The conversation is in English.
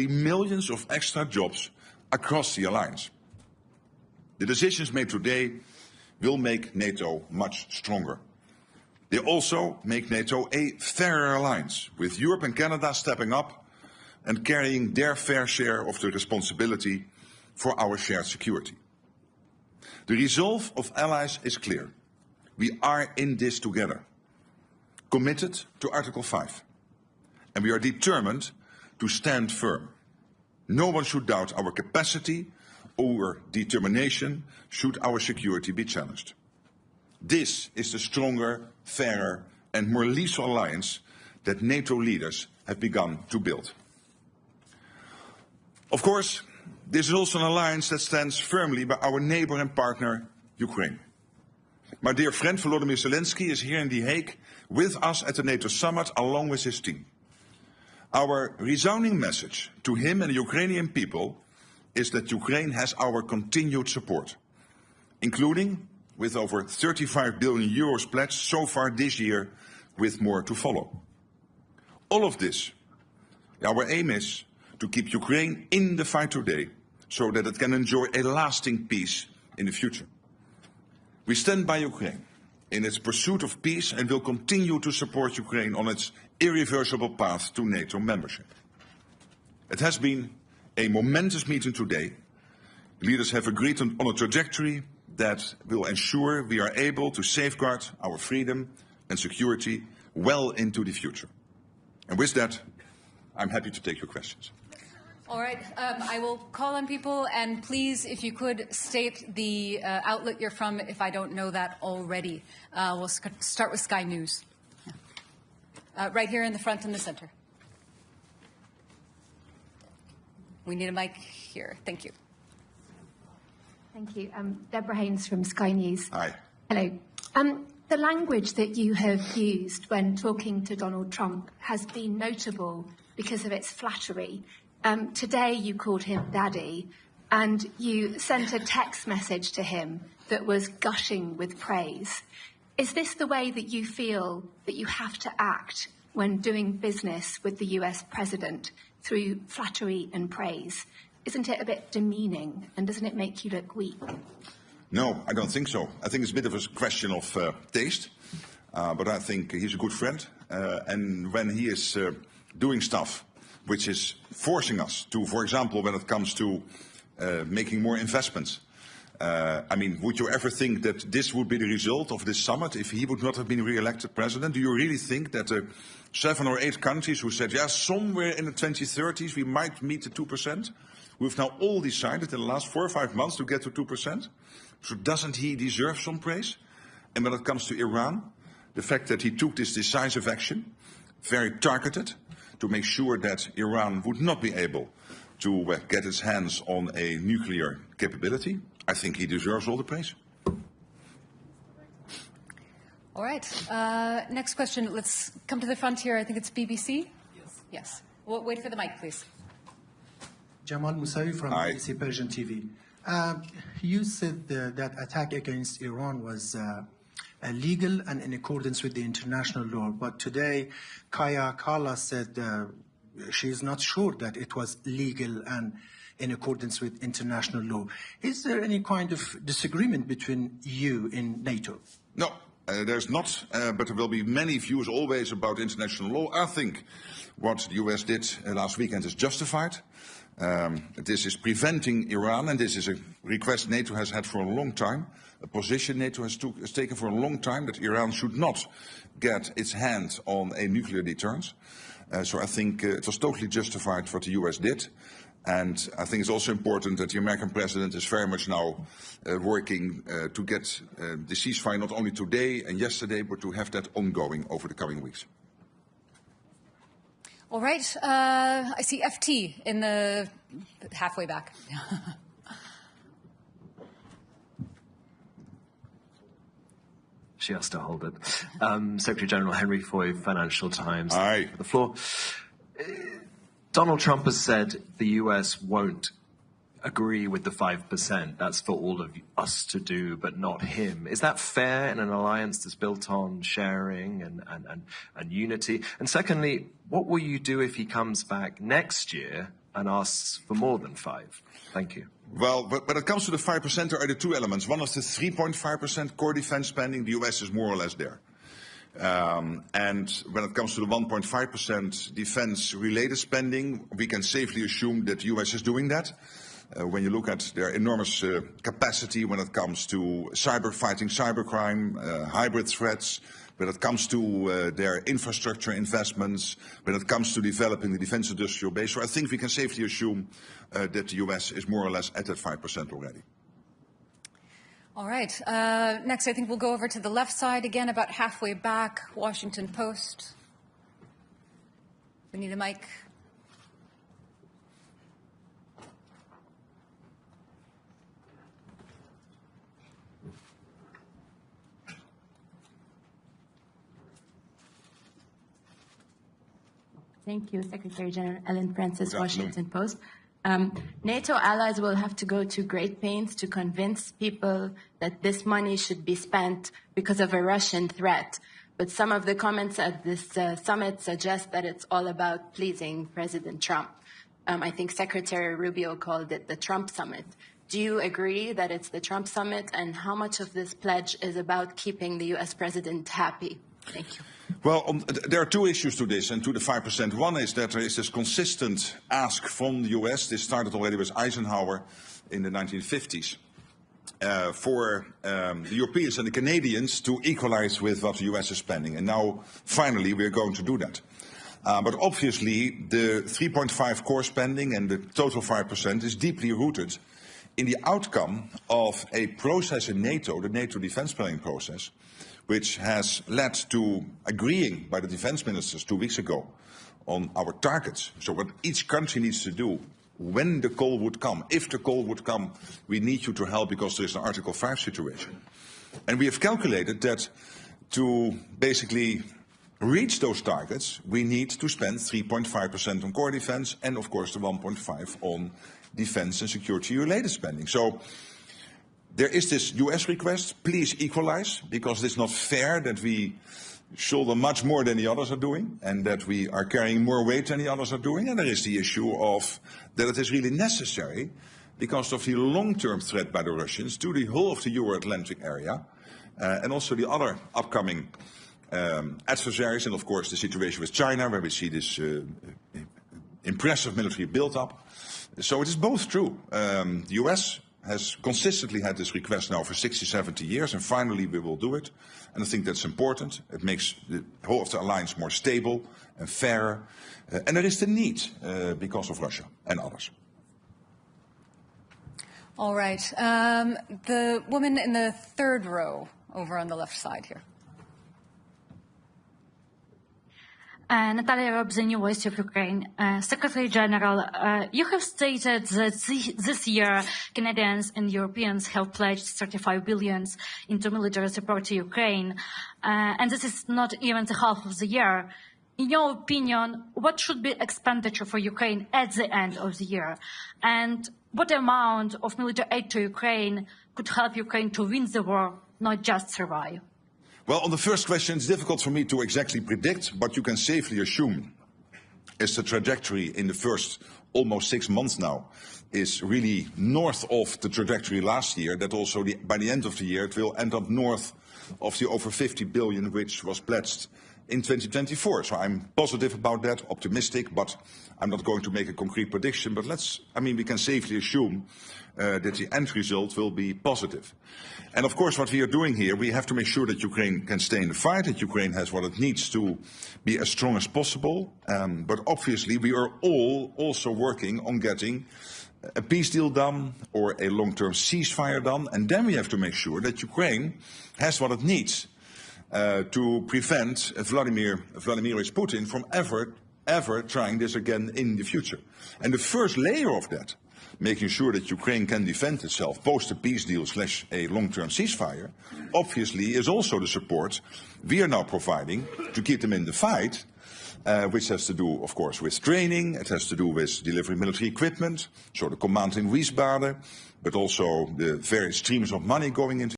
millions of extra jobs across the alliance. The decisions made today will make NATO much stronger. They also make NATO a fairer alliance, with Europe and Canada stepping up and carrying their fair share of the responsibility for our shared security. The resolve of allies is clear. We are in this together, committed to Article 5, and we are determined to stand firm. No one should doubt our capacity or determination should our security be challenged. This is the stronger, fairer and more lethal alliance that NATO leaders have begun to build. Of course, this is also an alliance that stands firmly by our neighbor and partner, Ukraine. My dear friend Volodymyr Zelensky is here in The Hague with us at the NATO summit along with his team. Our resounding message to him and the Ukrainian people is that Ukraine has our continued support, including with over 35 billion euros pledged so far this year, with more to follow. All of this, our aim is to keep Ukraine in the fight today so that it can enjoy a lasting peace in the future. We stand by Ukraine in its pursuit of peace and will continue to support Ukraine on its irreversible path to NATO membership. It has been a momentous meeting today. Leaders have agreed on a trajectory that will ensure we are able to safeguard our freedom and security well into the future. And with that, I'm happy to take your questions. All right, I will call on people, and please, if you could state the outlet you're from, if I don't know that already. We'll start with Sky News. Right here in the front and the center. We need a mic here. Thank you. Thank you. Deborah Haynes from Sky News. Hi. Hello. The language that you have used when talking to Donald Trump has been notable because of its flattery. Today you called him Daddy, and you sent a text message to him that was gushing with praise. Is this the way that you feel that you have to act when doing business with the US president, through flattery and praise? Isn't it a bit demeaning, and doesn't it make you look weak? No, I don't think so. I think it's a bit of a question of taste, but I think he's a good friend, and when he is doing stuff which is forcing us to, for example, when it comes to making more investments, I mean, would you ever think that this would be the result of this summit if he would not have been re-elected president? Do you really think that 7 or 8 countries who said, yeah, somewhere in the 2030s we might meet the 2%, we've now all decided in the last 4 or 5 months to get to 2%? So doesn't he deserve some praise? And when it comes to Iran, the fact that he took this decisive action, very targeted, to make sure that Iran would not be able to get its hands on a nuclear capability, I think he deserves all the praise. All right. Next question. Let's come to the front here. I think it's BBC. Yes. Yes. Well, wait for the mic, please. Jamal Musawi from Hi. BBC Persian TV. You said that attack against Iran was illegal and in accordance with the international law. But today, Kaja Kallas said she is not sure that it was legal and in accordance with international law. Is there any kind of disagreement between you in NATO? No, there's not, but there will be many views always about international law. I think what the US did last weekend is justified. This is preventing Iran, and this is a request NATO has had for a long time, a position NATO has taken for a long time, that Iran should not get its hand on a nuclear deterrence. So I think it was totally justified what the US did. And I think it's also important that the American president is very much now working to get the ceasefire not only today and yesterday, but to have that ongoing over the coming weeks. All right. I see FT in the halfway back. She has to hold it. Secretary General Henry Foy, Financial Times. Aye. The floor. Donald Trump has said the US won't agree with the 5%. That's for all of us to do, but not him. Is that fair in an alliance that's built on sharing and unity? And secondly, what will you do if he comes back next year and asks for more than 5? Thank you. Well, but when it comes to the 5%, there are the two elements. One is the 3.5% core defense spending. The US is more or less there. And when it comes to the 1.5% defense-related spending, we can safely assume that the US is doing that. When you look at their enormous capacity when it comes to fighting cybercrime, hybrid threats, when it comes to their infrastructure investments, when it comes to developing the defense industrial base. So I think we can safely assume that the US is more or less at that 5% already. All right. Next, I think we'll go over to the left side again, about halfway back, Washington Post. We need a mic. Thank you, Secretary General Ellen Francis, Washington Post. NATO allies will have to go to great pains to convince people that this money should be spent because of a Russian threat. But some of the comments at this summit suggest that it's all about pleasing President Trump. I think Secretary Rubio called it the Trump summit. Do you agree that it's the Trump summit, and how much of this pledge is about keeping the US president happy? Thank you. Well, there are two issues to this and to the 5%. One is that there is this consistent ask from the US. This started already with Eisenhower in the 1950s. For the Europeans and the Canadians to equalize with what the US is spending. And now, finally, we're going to do that. But obviously, the 3.5 core spending and the total 5% is deeply rooted in the outcome of a process in NATO, the NATO defense planning process, which has led to agreeing by the defense ministers 2 weeks ago on our targets. So what each country needs to do when the call would come. If the call would come, we need you to help because there is an Article 5 situation. And we have calculated that to basically reach those targets, we need to spend 3.5% on core defense and, of course, the 1.5% on defense and security-related spending. So there is this US request, please equalize, because it's not fair that we shoulder much more than the others are doing and that we are carrying more weight than the others are doing. And there is the issue of that it is really necessary because of the long-term threat by the Russians to the whole of the Euro-Atlantic area and also the other upcoming adversaries, and of course the situation with China, where we see this impressive military build-up. So it is both true. The US has consistently had this request now for 60, 70 years, and finally we will do it. And I think that's important. It makes the whole of the alliance more stable and fairer. And there is the need because of Russia and others. All right. The woman in the third row over on the left side here. Natalia Robb, the New Voice of Ukraine. Secretary General, you have stated that this year Canadians and Europeans have pledged 35 billion into military support to Ukraine, and this is not even the half of the year. In your opinion, what should be expenditure for Ukraine at the end of the year? And what amount of military aid to Ukraine could help Ukraine to win the war, not just survive? Well, on the first question, it's difficult for me to exactly predict, but you can safely assume is the trajectory in the first almost 6 months now is really north of the trajectory last year, that also by the end of the year it will end up north of the over 50 billion which was pledged in 2024. So I'm positive about that, optimistic, but I'm not going to make a concrete prediction. But we can safely assume that the end result will be positive. And of course, what we are doing here, we have to make sure that Ukraine can stay in the fight, that Ukraine has what it needs to be as strong as possible. But obviously, we are all also working on getting a peace deal done or a long-term ceasefire done. And then we have to make sure that Ukraine has what it needs to prevent Vladimir Putin from ever trying this again in the future. And the first layer of that, making sure that Ukraine can defend itself post a peace deal / a long-term ceasefire, obviously is also the support we are now providing to keep them in the fight, which has to do, of course, with training. It has to do with delivering military equipment, so the command in Wiesbaden, but also the various streams of money going into